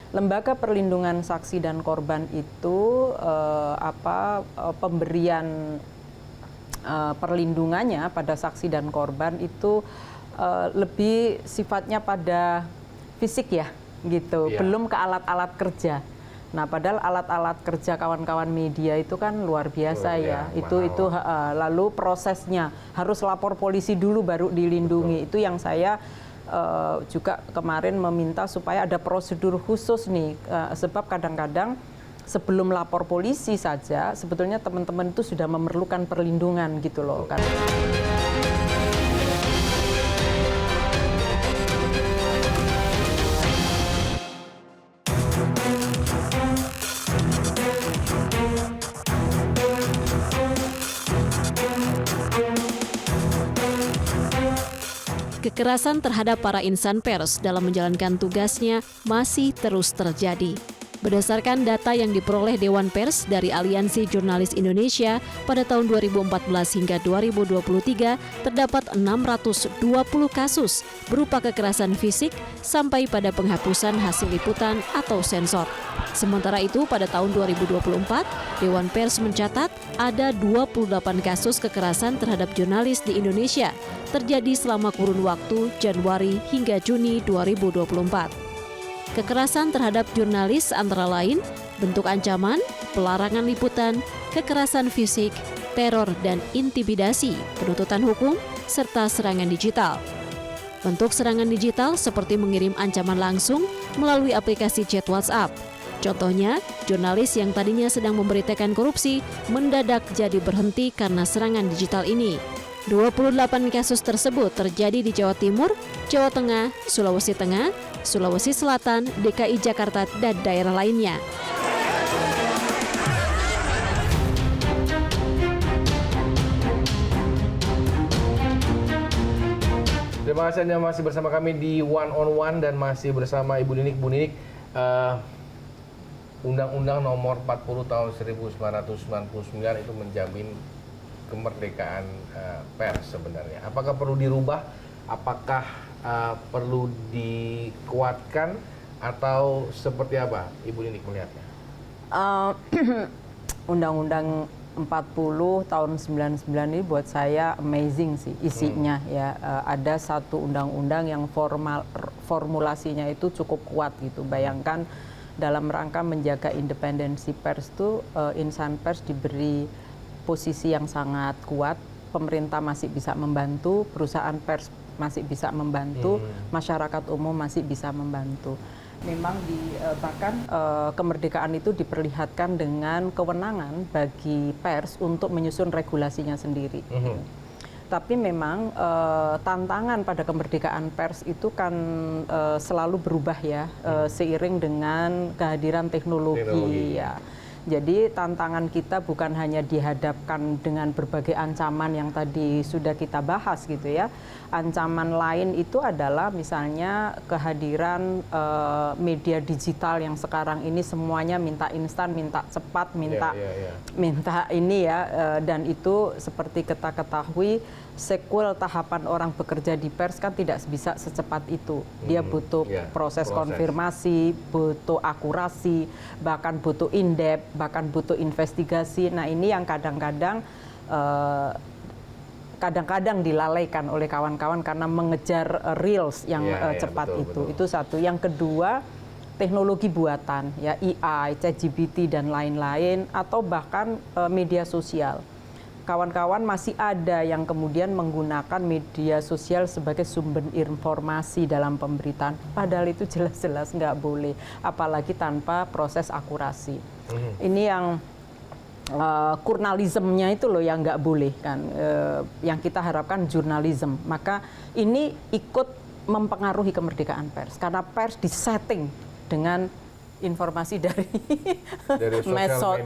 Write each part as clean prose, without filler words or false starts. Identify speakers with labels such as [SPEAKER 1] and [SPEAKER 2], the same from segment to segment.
[SPEAKER 1] Lembaga Perlindungan Saksi dan Korban itu pemberian perlindungannya pada saksi dan korban itu lebih sifatnya pada fisik ya, gitu. Belum ke alat-alat kerja. Nah, padahal alat-alat kerja kawan-kawan media itu kan luar biasa ya. Lalu prosesnya harus lapor polisi dulu baru dilindungi. Betul. Itu yang saya juga kemarin meminta supaya ada prosedur khusus nih, sebab kadang-kadang sebelum lapor polisi saja sebetulnya teman-teman itu sudah memerlukan perlindungan gitu loh kan.
[SPEAKER 2] Kekerasan terhadap para insan pers dalam menjalankan tugasnya masih terus terjadi. Berdasarkan data yang diperoleh Dewan Pers dari Aliansi Jurnalis Indonesia pada tahun 2014 hingga 2023, terdapat 620 kasus berupa kekerasan fisik sampai pada penghapusan hasil liputan atau sensor. Sementara itu, pada tahun 2024, Dewan Pers mencatat ada 28 kasus kekerasan terhadap jurnalis di Indonesia terjadi selama kurun waktu Januari hingga Juni 2024. Kekerasan terhadap jurnalis antara lain bentuk ancaman, pelarangan liputan, kekerasan fisik, teror dan intimidasi, penuntutan hukum, serta serangan digital. Bentuk serangan digital seperti mengirim ancaman langsung melalui aplikasi chat WhatsApp. Contohnya, jurnalis yang tadinya sedang memberitakan korupsi mendadak jadi berhenti karena serangan digital ini. 28 kasus tersebut terjadi di Jawa Timur, Jawa Tengah, Sulawesi Tengah, Sulawesi Selatan, DKI Jakarta, dan daerah lainnya.
[SPEAKER 3] Terima kasih Anda masih bersama kami di One on One dan masih bersama Ibu Ninik. Bu Ninik, Undang-Undang Nomor 40 Tahun 1999 itu menjamin kemerdekaan pers sebenarnya. Apakah perlu dirubah? Apakah perlu dikuatkan atau seperti apa Ibu Ninik melihatnya?
[SPEAKER 1] Undang-Undang 40 tahun 99 ini buat saya amazing sih isinya ya. Ada satu undang-undang yang formulasinya itu cukup kuat gitu. Bayangkan dalam rangka menjaga independensi pers itu insan pers diberi posisi yang sangat kuat, pemerintah masih bisa membantu, perusahaan pers masih bisa membantu, masyarakat umum masih bisa membantu. Memang bahkan kemerdekaan itu diperlihatkan dengan kewenangan bagi pers untuk menyusun regulasinya sendiri. Tapi memang tantangan pada kemerdekaan pers itu kan selalu berubah ya, seiring dengan kehadiran teknologi. Ya. Jadi tantangan kita bukan hanya dihadapkan dengan berbagai ancaman yang tadi sudah kita bahas gitu ya. Ancaman lain itu adalah misalnya kehadiran media digital yang sekarang ini semuanya minta instan, minta cepat, minta ini ya. Dan itu seperti kita ketahui sequel tahapan orang bekerja di pers kan tidak bisa secepat itu. Dia butuh proses konfirmasi, butuh akurasi, bahkan butuh in-depth, bahkan butuh investigasi. Nah ini yang kadang-kadang dilalaikan oleh kawan-kawan karena mengejar reels yang cepat betul. Itu satu. Yang kedua, teknologi buatan, ya AI, ChatGPT dan lain-lain, atau bahkan media sosial. Kawan-kawan masih ada yang kemudian menggunakan media sosial sebagai sumber informasi dalam pemberitaan. Padahal itu jelas-jelas nggak boleh, apalagi tanpa proses akurasi. Ini yang jurnalismenya itu loh yang nggak boleh kan, yang kita harapkan jurnalisme. Maka ini ikut mempengaruhi kemerdekaan pers, karena pers disetting dengan informasi dari medsos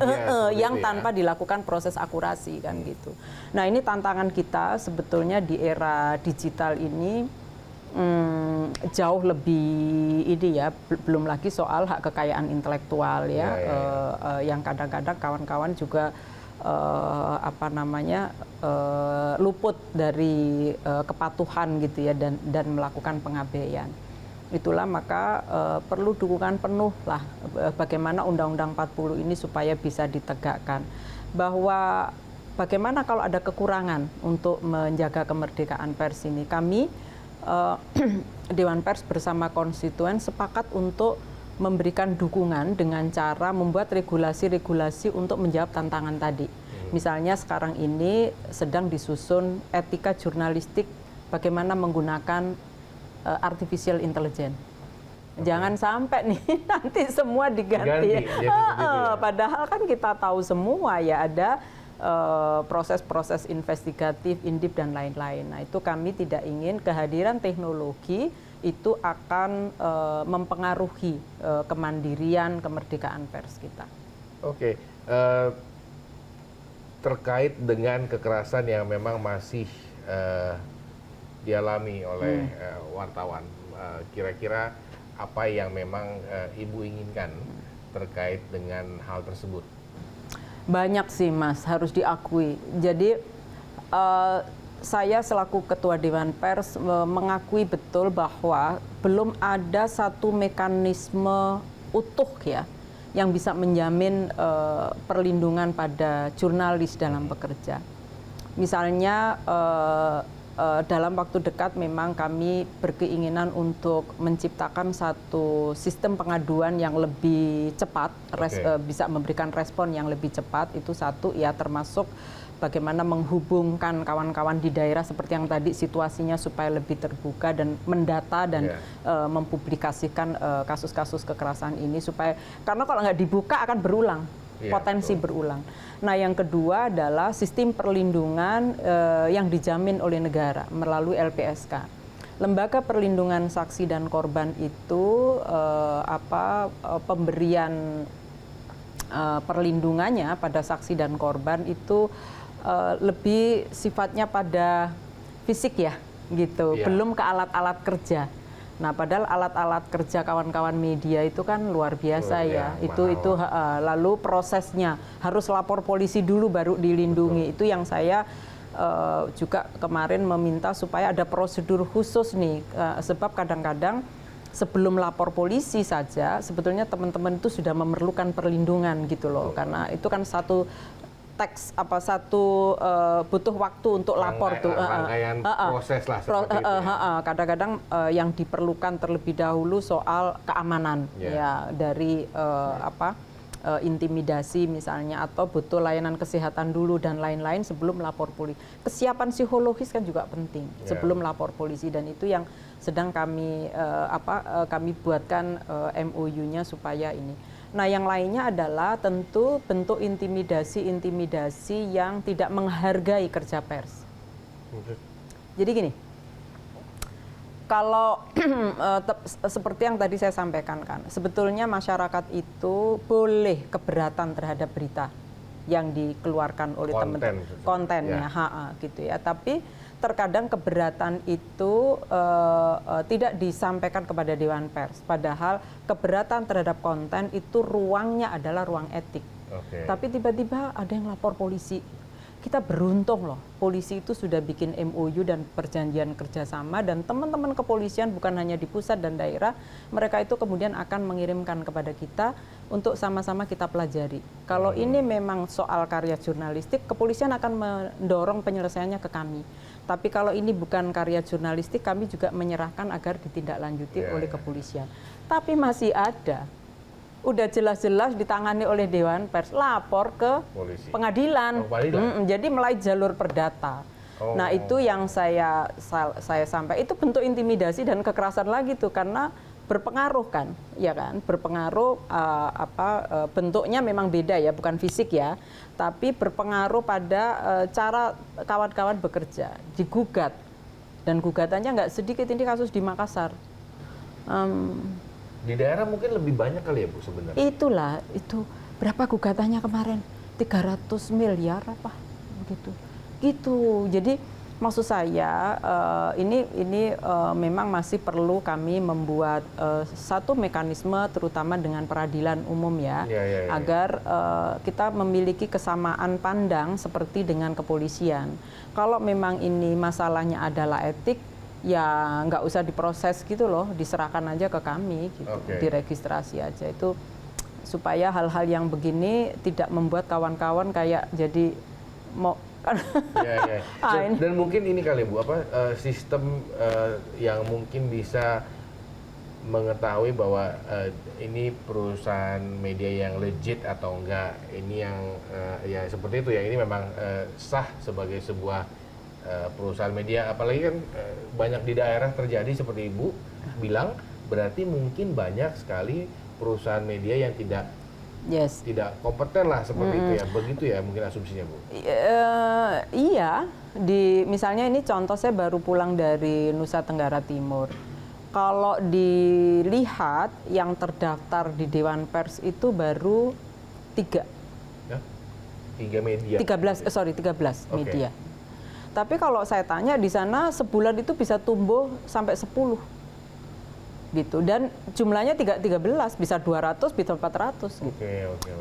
[SPEAKER 1] yang tanpa dilakukan proses akurasi kan gitu. Nah ini tantangan kita sebetulnya di era digital ini jauh lebih ini ya, belum lagi soal hak kekayaan intelektual ya, yang kadang-kadang kawan-kawan juga luput dari kepatuhan gitu ya dan melakukan pengabaian. Itulah maka perlu dukungan penuh lah bagaimana Undang-Undang 40 ini supaya bisa ditegakkan. Bahwa bagaimana kalau ada kekurangan untuk menjaga kemerdekaan pers ini. Kami Dewan Pers bersama konstituen sepakat untuk memberikan dukungan dengan cara membuat regulasi-regulasi untuk menjawab tantangan tadi. Misalnya sekarang ini sedang disusun etika jurnalistik bagaimana menggunakan artificial intelligence. Jangan sampai nih nanti semua diganti. Padahal kan kita tahu semua ya ada proses-proses investigatif, indip dan lain-lain. Nah itu kami tidak ingin kehadiran teknologi itu akan mempengaruhi kemandirian, kemerdekaan pers kita.
[SPEAKER 3] Oke, terkait dengan kekerasan yang memang masih dialami oleh wartawan, kira-kira apa yang memang Ibu inginkan terkait dengan hal tersebut?
[SPEAKER 1] Banyak sih Mas, harus diakui. Jadi saya selaku Ketua Dewan Pers mengakui betul bahwa belum ada satu mekanisme utuh ya yang bisa menjamin perlindungan pada jurnalis dalam bekerja. Misalnya dalam waktu dekat memang kami berkeinginan untuk menciptakan satu sistem pengaduan yang lebih cepat, bisa memberikan respon yang lebih cepat. Itu satu, ya termasuk bagaimana menghubungkan kawan-kawan di daerah seperti yang tadi situasinya supaya lebih terbuka dan mendata dan mempublikasikan kasus-kasus kekerasan ini supaya karena kalau nggak dibuka akan berulang. Potensi berulang. Nah, yang kedua adalah sistem perlindungan yang dijamin oleh negara melalui LPSK. Lembaga Perlindungan Saksi dan Korban itu pemberian perlindungannya pada saksi dan korban itu lebih sifatnya pada fisik ya, gitu. Belum ke alat-alat kerja. Nah, padahal alat-alat kerja kawan-kawan media itu kan luar biasa ya. Itu lalu prosesnya harus lapor polisi dulu baru dilindungi. Itu yang saya juga kemarin meminta supaya ada prosedur khusus nih, sebab kadang-kadang sebelum lapor polisi saja sebetulnya teman-teman itu sudah memerlukan perlindungan gitu loh. Karena itu kan satu butuh waktu untuk lapor tuh.
[SPEAKER 3] Rangkaian proses lah seperti itu.
[SPEAKER 1] Kadang-kadang yang diperlukan terlebih dahulu soal keamanan ya dari intimidasi misalnya atau butuh layanan kesehatan dulu dan lain-lain sebelum lapor polisi. Kesiapan psikologis kan juga penting sebelum lapor polisi dan itu yang sedang kami buatkan MOU-nya supaya ini. Nah, yang lainnya adalah tentu bentuk intimidasi yang tidak menghargai kerja pers. Jadi gini, kalau seperti yang tadi saya sampaikan kan, sebetulnya masyarakat itu boleh keberatan terhadap berita yang dikeluarkan oleh teman-teman kontennya, gitu ya. Tapi terkadang keberatan itu tidak disampaikan kepada Dewan Pers. Padahal keberatan terhadap konten itu ruangnya adalah ruang etik. Tapi tiba-tiba ada yang lapor polisi. Kita beruntung loh, polisi itu sudah bikin MOU dan perjanjian kerjasama dan teman-teman kepolisian bukan hanya di pusat dan daerah, mereka itu kemudian akan mengirimkan kepada kita untuk sama-sama kita pelajari. Kalau ini memang soal karya jurnalistik, kepolisian akan mendorong penyelesaiannya ke kami. Tapi kalau ini bukan karya jurnalistik, kami juga menyerahkan agar ditindaklanjuti oleh kepolisian. Tapi masih ada, udah jelas-jelas ditangani oleh Dewan Pers, lapor ke pengadilan. Jadi mulai jalur perdata. Nah itu yang saya sampaikan, itu bentuk intimidasi dan kekerasan lagi tuh karena berpengaruh kan, ya kan, berpengaruh bentuknya memang beda ya, bukan fisik ya, tapi berpengaruh pada cara kawan-kawan bekerja, digugat dan gugatannya nggak sedikit, ini kasus di Makassar.
[SPEAKER 3] Di daerah mungkin lebih banyak kali ya Bu sebenarnya.
[SPEAKER 1] Itulah, itu berapa gugatannya kemarin? 300 miliar apa begitu. Gitu. Jadi maksud saya ini memang masih perlu kami membuat satu mekanisme terutama dengan peradilan umum ya, agar kita memiliki kesamaan pandang seperti dengan kepolisian. Kalau memang ini masalahnya adalah etik, ya nggak usah diproses gitu loh, diserahkan aja ke kami gitu, diregistrasi aja itu supaya hal-hal yang begini tidak membuat kawan-kawan kayak jadi mau
[SPEAKER 3] Dan mungkin ini kali Bu, sistem yang mungkin bisa mengetahui bahwa ini perusahaan media yang legit atau enggak, ini yang ya seperti itu ya, ini memang sah sebagai sebuah perusahaan media, apalagi kan banyak di daerah terjadi seperti Ibu bilang, berarti mungkin banyak sekali perusahaan media yang tidak kompeten lah seperti itu ya, begitu ya mungkin asumsinya Bu?
[SPEAKER 1] Iya, misalnya ini contoh saya baru pulang dari Nusa Tenggara Timur. Kalau dilihat yang terdaftar di Dewan Pers itu baru 3.
[SPEAKER 3] Ya? 3 media?
[SPEAKER 1] 13 media. Tapi kalau saya tanya di sana sebulan itu bisa tumbuh sampai 10. Gitu. Dan jumlahnya 13, bisa 200, bisa 400. Gitu.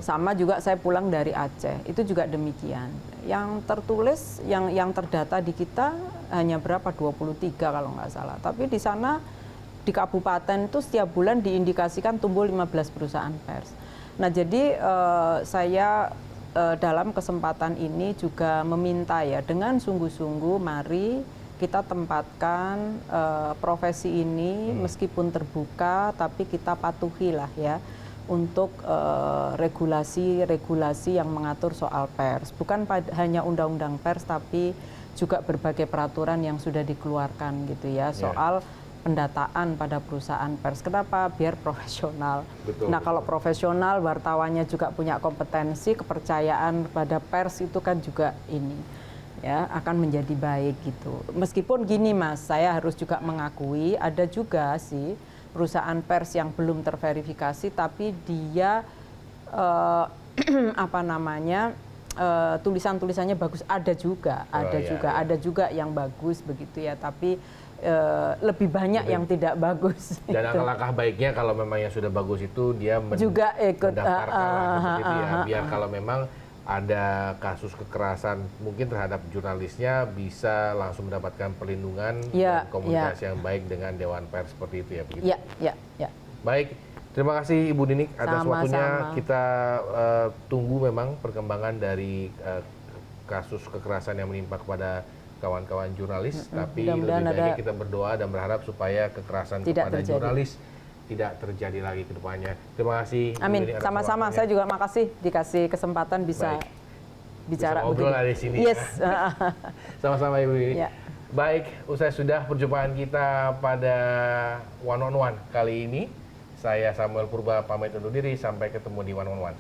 [SPEAKER 1] Sama juga saya pulang dari Aceh, itu juga demikian. Yang tertulis, yang terdata di kita hanya berapa? 23 kalau nggak salah. Tapi di sana di kabupaten itu setiap bulan diindikasikan tumbuh 15 perusahaan pers. Nah jadi saya dalam kesempatan ini juga meminta ya, dengan sungguh-sungguh mari kita tempatkan profesi ini meskipun terbuka, tapi kita patuhilah ya untuk regulasi-regulasi yang mengatur soal pers. Bukan hanya undang-undang pers, tapi juga berbagai peraturan yang sudah dikeluarkan gitu ya soal pendataan pada perusahaan pers. Kenapa? Biar profesional. Nah kalau profesional, wartawannya juga punya kompetensi, kepercayaan pada pers itu kan juga ini ya akan menjadi baik gitu. Meskipun gini Mas, saya harus juga mengakui ada juga sih perusahaan pers yang belum terverifikasi, tapi dia tulisan-tulisannya bagus, ada juga yang bagus begitu ya, tapi lebih banyak yang tidak bagus.
[SPEAKER 3] Dan langkah baiknya kalau memang yang sudah bagus itu dia
[SPEAKER 1] juga ikut
[SPEAKER 3] mendaftarkan seperti itu ya, biar kalau memang ada kasus kekerasan mungkin terhadap jurnalisnya bisa langsung mendapatkan perlindungan dan komunikasi yang baik dengan Dewan Pers seperti itu ya, begitu.
[SPEAKER 1] Ya.
[SPEAKER 3] Baik, terima kasih Ibu Ninik atas waktunya. Kita tunggu memang perkembangan dari kasus kekerasan yang menimpa kepada kawan-kawan jurnalis, tapi lebih baik kita berdoa dan berharap supaya kekerasan kepada jurnalis tidak terjadi lagi ke depannya. Terima kasih.
[SPEAKER 1] Amin. Sama-sama. Saya juga makasih dikasih kesempatan bisa bicara
[SPEAKER 3] ngobrol di sini.
[SPEAKER 1] Yes.
[SPEAKER 3] Sama-sama Ibu Ninik. Ya. Baik, usai sudah perjumpaan kita pada One on One kali ini. Saya Samuel Purba pamit undur diri, sampai ketemu di One on One.